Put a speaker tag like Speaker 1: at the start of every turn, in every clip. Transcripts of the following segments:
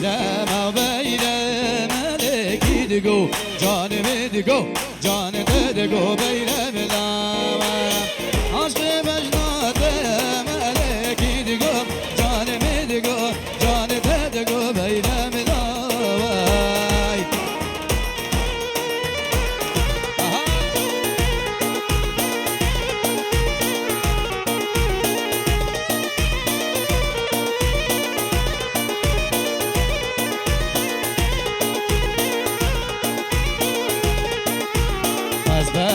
Speaker 1: بیرم ملکی دگو جان دگو جان دگو بیرم لاوم عشق مجنات ملکی دگو جان دگو جان دگو بیرم لاوم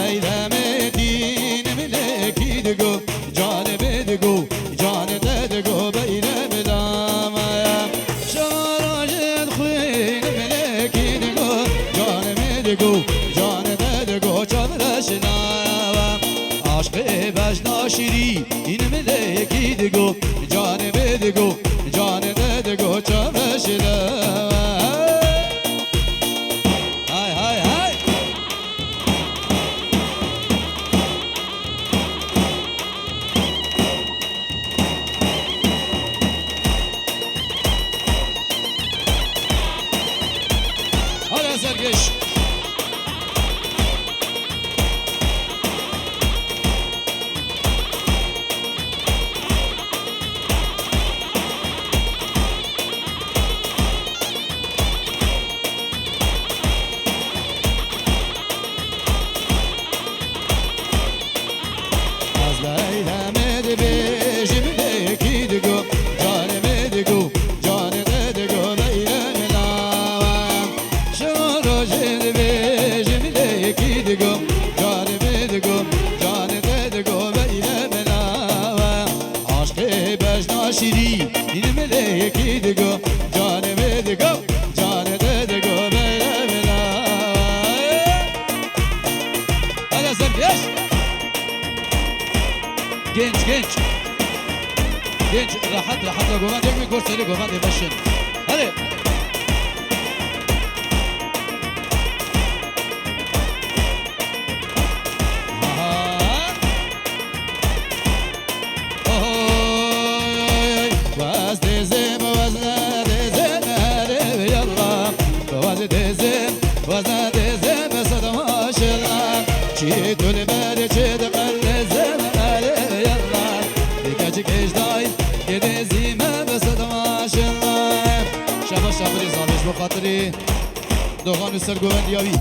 Speaker 1: بیرم دین ملکی دگو جان بدگو جان دگو بیرم لاوم شراجت خوین ملکی دگو جان بدگو جان دگو چون رشناوم عشق بجنا شیری این ملکی دگو جان بدگو جان دگو چون رشناوم سرگش از لیلم بیشم لکی دگو جان دگو جان دگو بیرم لاوم شراجت بیشم لکی دگو جان دگو جان دگو بیرم لاوم عشق بجنا شیری این ملکی دگو جان دگو جان دگو بیرم لاوم هلا سرگش genç rahat govan tek bir korseli govan başın hadi vaz dezem hadi yallah vaz dezem sadamaşlar çi dölber çi de qallezem كجداي كدزيمة بس دماش الله شبا شبري زابش بخاطري دوغان سر گوندیابی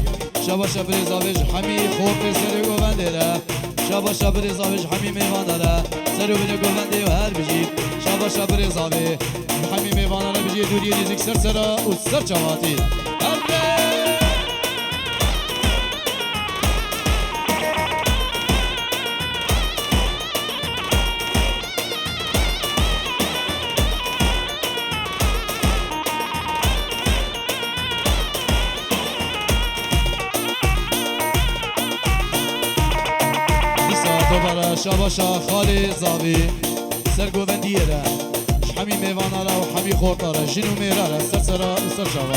Speaker 1: شبا شبري زابش حمي خوب سر گوندره شبا شبري زابش حمي میوان داره سر بنه گوندی و هر بجی شبا شبري زابي حمي میوان داره بجی دوری ریزک سر سرا و سر چواتی شاباشا خالی زاوی سر گوندیره حمی میواناره و حمی خورتاره جنو میراره سر سرا و سر شابا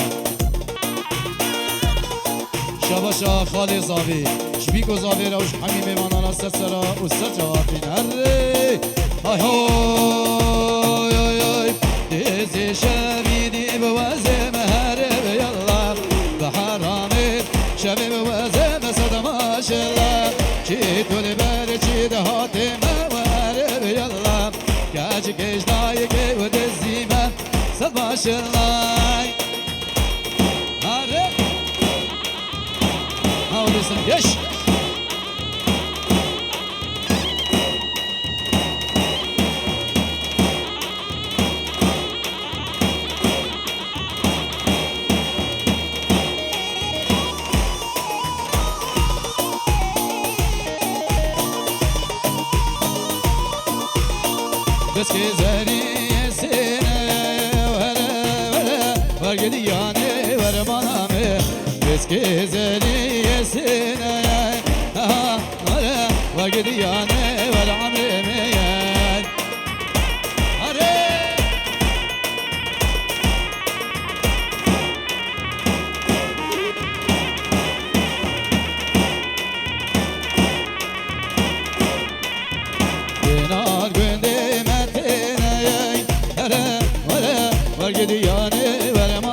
Speaker 1: شاباشا خالی زاوی شبیکو زاوی روش حمی میواناره سر سرا و سر جوابین هره های های های های دیزی شبیدی بوزه مهره بیالله بحرامه شبی بوزه مصدماش الله چی تولی بر چی دهاتی مواره بیالله کج کشدایی که و دزیمه صد باش الله هره حالی سنگش بس که زنی سینه وره ورگدی یانه ور منامه بس که زنی سینه وره ورگدی یانه ور عمرمه هره Gidiyane verem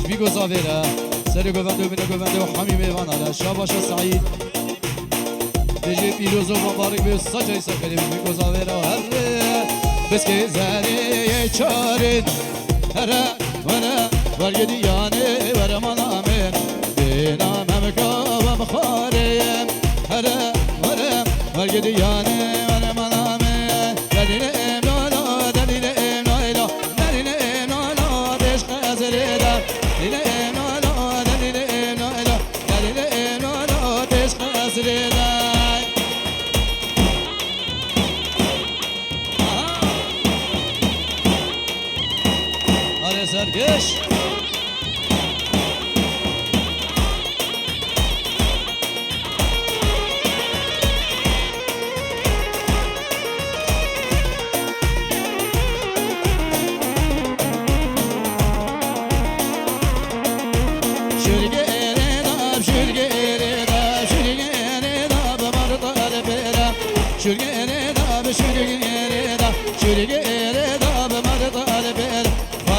Speaker 1: بيجو زافيرا سري جوفاندو بنا جوفاندو وحمي ميفانا شاباشا سعيد بيجي فيلوزوف مبارك بالصجر سكري بيجو زافيرا وهري بسكي زاري يشارد هرا ورا ورقدي ياني ورا منامين بينا ممكا وبخاري هرا ورا ورقدي ياني ورا منامين دليل إملالا دليل إملالا دليل إملالا بشق أزريدا دليل إملالا دليل إملالا دليل إملالا بشق أزريدا سرگش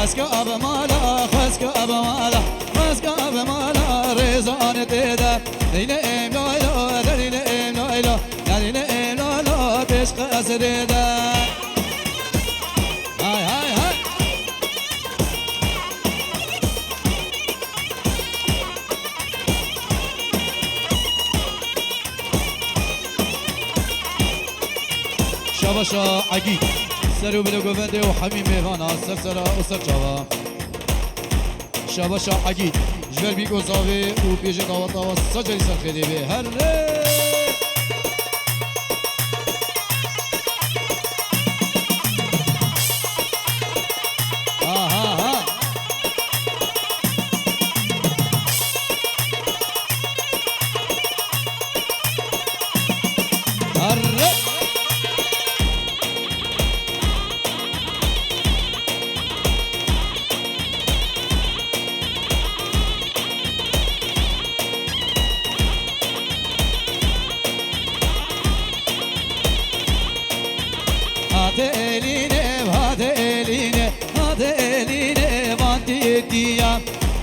Speaker 1: خسك أب مالا خسك أب مالا خسك أب مالا رزان تدا ليل إم لا ليل إم لا ليل إم لا تشق أسردا هاي هاي هاي شاباشا عقيد سرو بلو گوونده و حمیم میوانا سر سرا و سر جوا شاباشا عقید جور بی گوزاوه و پیش داوتا و سجری سر خیلی به هر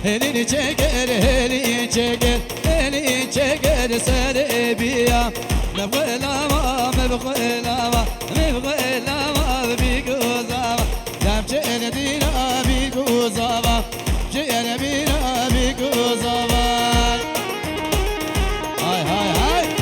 Speaker 1: elini çeker, elini çeker, elini çeker serebiya. Mevgılama, mevgılama, mevgılama bir kuzava. Demçene dina bir kuzava, çene bina bir kuzava. Hay hay hay.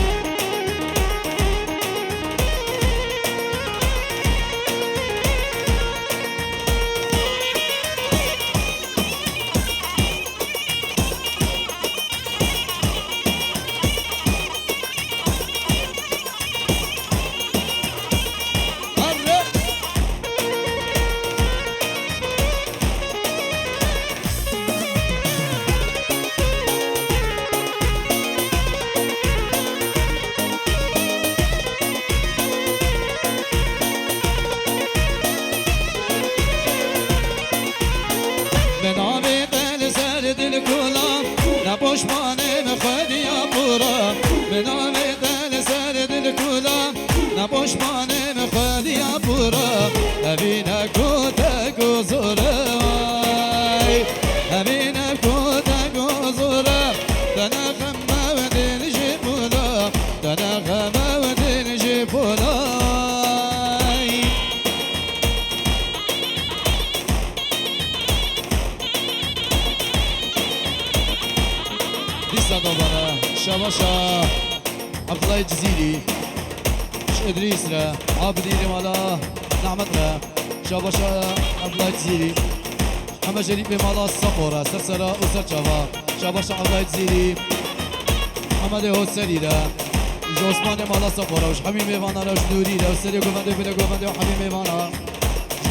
Speaker 1: پشمانم خودیا پورا به نام دل سر دل کولا نه پشمانم خودیا پورا امین کوتا گذره امین کوتا گذره دنا غم و دل جبولا دنا غم و دل جبولا دوباره شباشا عبدالله جزيري ادريس را عابدين مالا نعمت را شباشا عبدالله جزيري محمد شريف مالا صفورة سرسرة وسر شبا شباشا عبدالله جزيري محمد حسني را عثمان مالا صفورة وش حميم ايوانا را وش نوري را وسري قوانده بلا قوانده وحميم ايوانا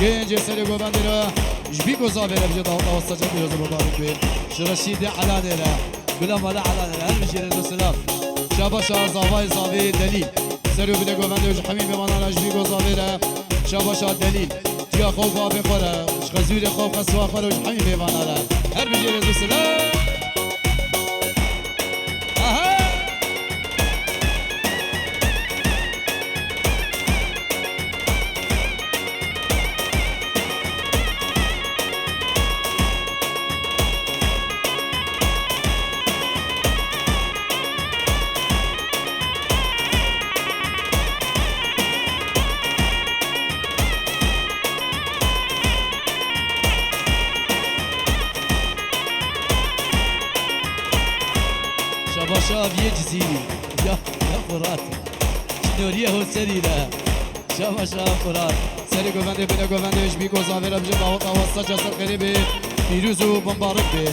Speaker 1: جنج سري قوانده را جبيكو زابي را بجد الله وستجد بيوز مبارك بي شرشيد علاني را بلا مالا على هالمشير السلام شاباشا زاوي زاوي دليل سرو بده گوونده وج حمیم بمانا نجبی گذابیره شاباشا دلیل تیا خوف آبی خوره خزوری خوف خسوا خوره وج حمیم بمانا هر بجیر از السلام شافية جزيري يا فرات نوريه حسيني لا شاف فرات سری گوونده بده گوونده اش بی گوزان ورم جب آوت آوت جسر قریبی پیروز و بمبارک بی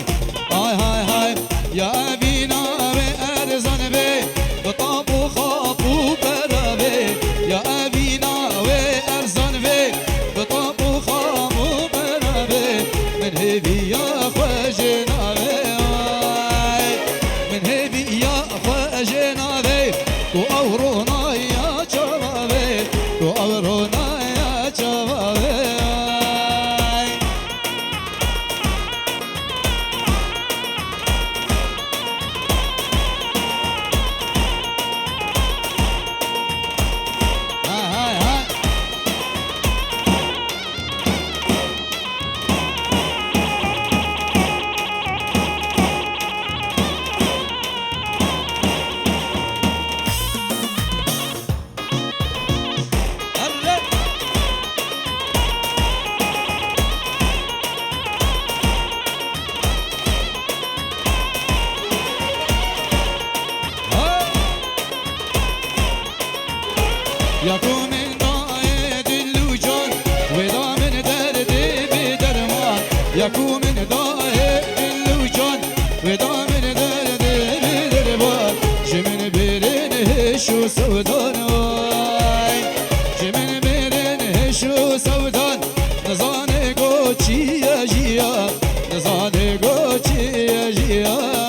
Speaker 1: های های های یا وینا و ارزان بی دو تاب و خواب و برابی یا وینا و ارزان بی دو تاب و خواب و برابی من هیوی یا خوش ناوی من هیوی یا خوش ناوی تو اورونا یا چوابی تو اورونا یکو من دای دل و جان ودا من درد دربار جمن برن هشو سودان جمن برن هشو سودان نزان گو چی جیا نزان گو چی جیا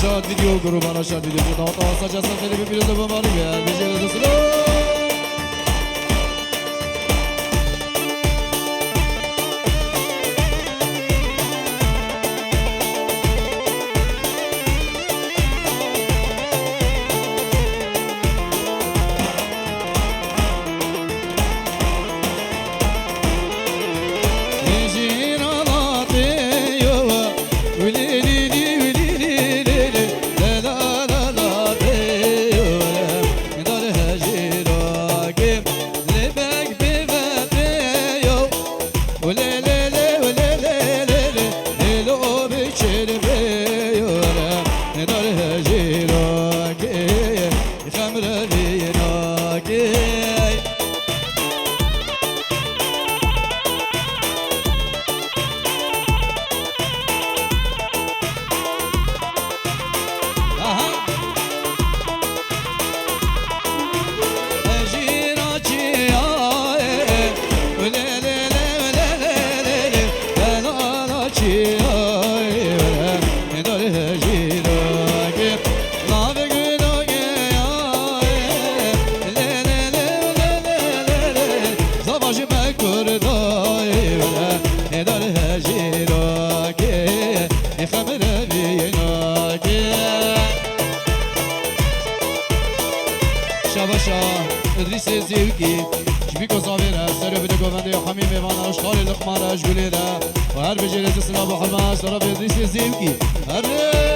Speaker 1: شاد ویدیو گروه برای شاد ویدیو تا تا سجاد خیلی ببینید و بماری بیاد بجید سلام لا لا لا لا گوانده حمیم ایوان اشخال لقمان اشگولی ده و هر بجیرت سلام و حرمه سراب ادریس زیوکی هره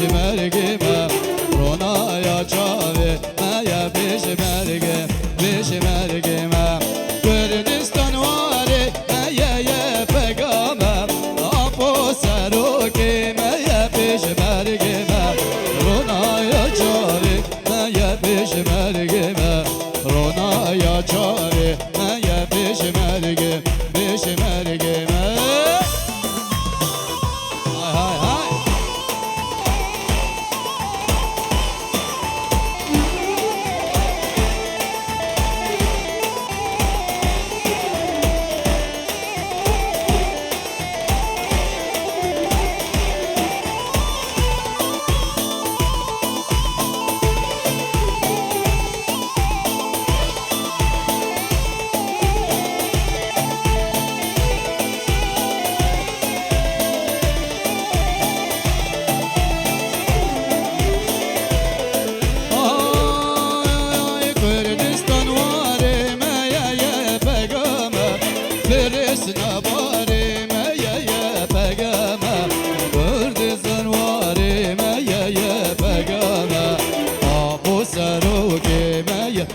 Speaker 1: Mergime, Rona ya çave, maya beş mergime, beş mergime. Kürdistan vare, maya ye pegame, apo saroke, maya beş mergime. Rona ya çave, maya beş mergime, Rona ya çave, maya beş mergime, beş mergime.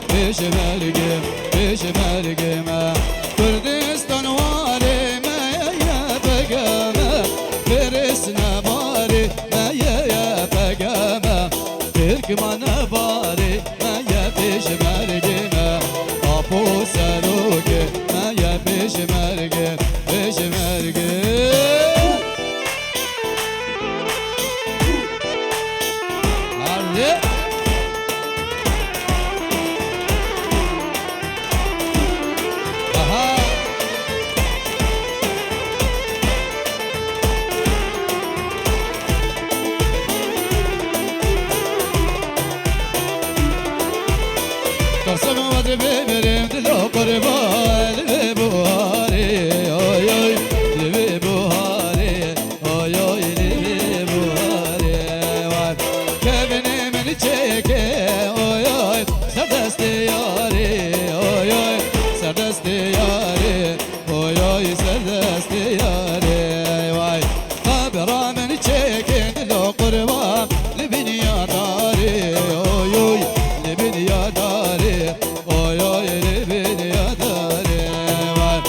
Speaker 1: Peşmergim, peşmergime Kürdistan vare meye pegame Feresine vare meye pegame Türkmene vare meye peşmergime Apo seruke meye peşmergim, peşmergim Hadi Kasım vadı beberim dilo kurban Lübe buhari oy oy Lübe buhari oy oy Lübe buhari var Kevinimin çeke oy oy Serdesti yari oy oy Serdesti yari oy oy Serdesti yari vay Kabiramin çeke dilo kurban Lübin yadari oy oy Lübin yadari oy oy Lübin yadari var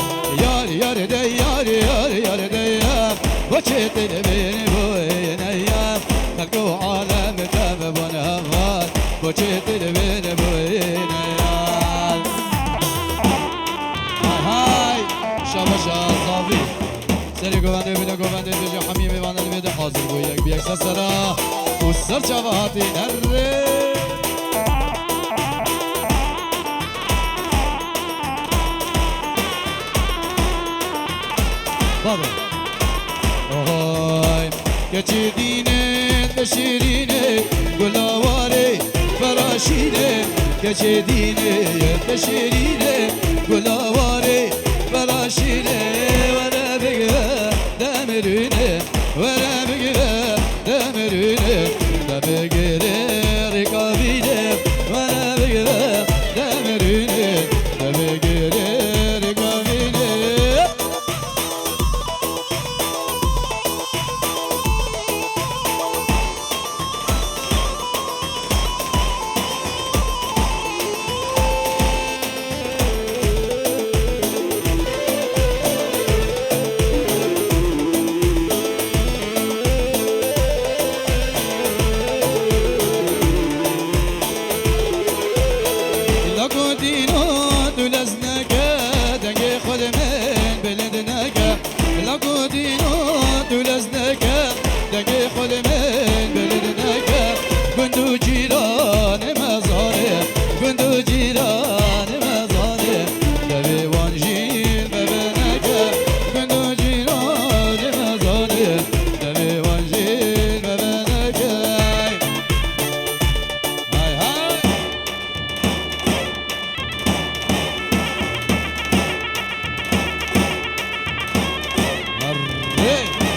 Speaker 1: Yar yar de yar yar yar de ya Vaçet beni bu eyneyem Kalku alem tebebun var Vaçet beni bu eyneyem Hay Şabaşa zavi Seri güvende bile güvende Dece hamimi bana elvede hazır bu yak bir yaksa sara Ussar çavati nerre Baba Oy Geçidine teşirine Gulavare Ferashine Geçidine teşirine Gulavare Ferashine Vere bigve demirine Vere bigve demirine Debegire rekabine Vere bigve demirine Debegire لکو دینو دولز نکه دگه خلمن بلد نکه گندو جیران مزاره گندو جیران مزاره دوی وانجیل ببنکه گندو جیران مزاره دوی وانجیل ببنکه های های هره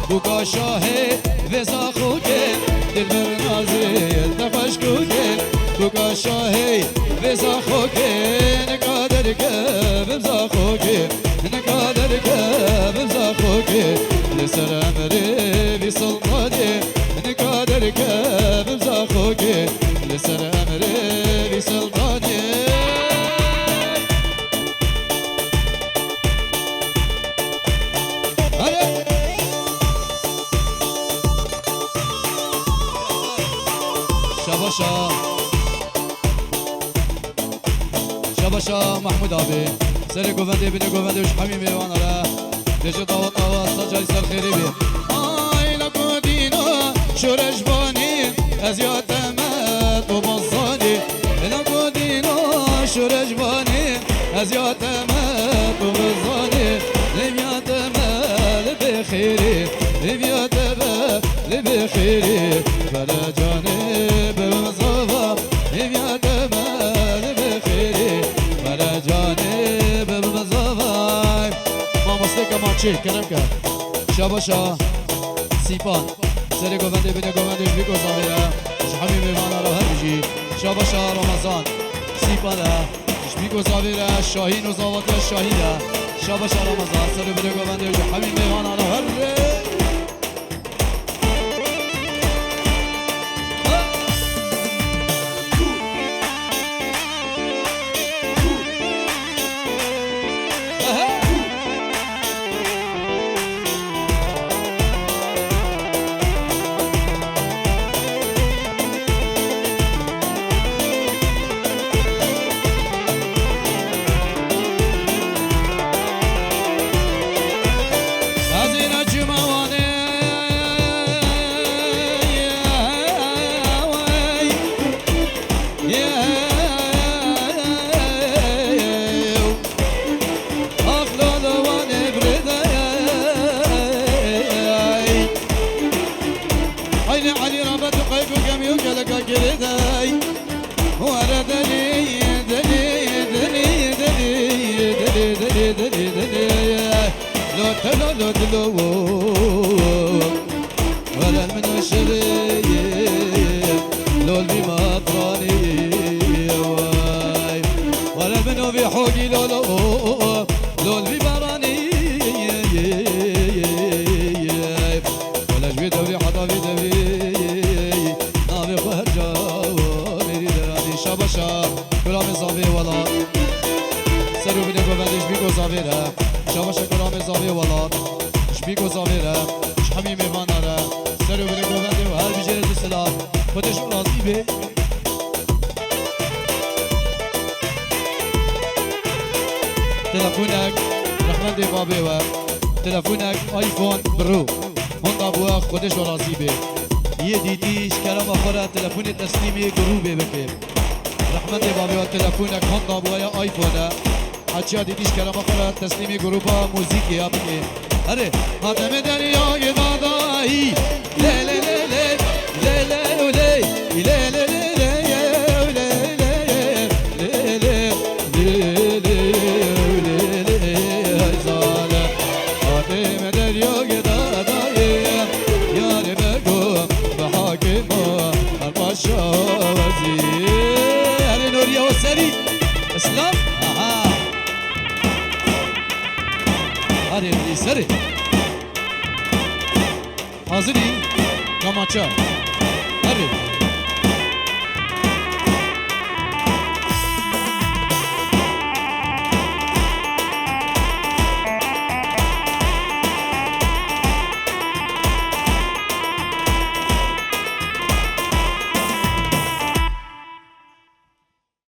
Speaker 1: بوکا شاهی وزا خوکه دلبر نازی تفش کوکه بوکا شاهی وزا خوکه نکادر که بمزا خوکه نکادر که بمزا خوکه لسر امره بی سلطانی نکادر که بمزا خوکه لسر امره بی سلطانی شاباشا محمود آبی سر گوونده بینه گوونده وش حمی میوان آره دیجا داوت آواز سجای سر خیری بی آی لکو دینا شورش بانی از یادمت و بازانی لکو دینا شورش بانی از یادمت و بازانی لمیاتمت بخیری لمیاتمت بخیری بلا جانه بمزاوا لمیاتمت بخیری بلا جانه بمزاوا ما مستقا ما چه کنم که شاباشا سیپان سر گوونده بینه گوونده شبیکو زاویره شحمی میمانه رو هرجی شاباشا رمضان سیپانه شبیکو زاویره شاهین و زاواته شاهینه شاباشا رمضان سر بینه گوونده شحمی میمانه رو هرجی ولا من شري لول بما طراني ولا منو في حوقي لول ببراني ولا جبت في حطا في دبي نابي خرجا ميري دراني شابشا كلام صافي ولا سرو بني ببندش بيكو صافي شابشا كلام صافي ولا شبيكو صافي شحمي ميفانارا سرو بني ببندي وهر بجيرة السلام خودش راضي بي تلفونك رحمن دي بابي و تلفونك ايفون برو هوندا بوا خودش راضي بي يديتيش كلام اخرى تلفون تسليمي جروبي بكي رحمن دي بابي و تلفونك هوندا بوا يا ايفون حاجة ديتيش كلام اخرى تسليمي جروبا موزيكي يا بكي هره هاتم دريا داداي لا لا لا لا لا لا لا لا لا اسلام اها هاري سري حاضری؟ کماچا هره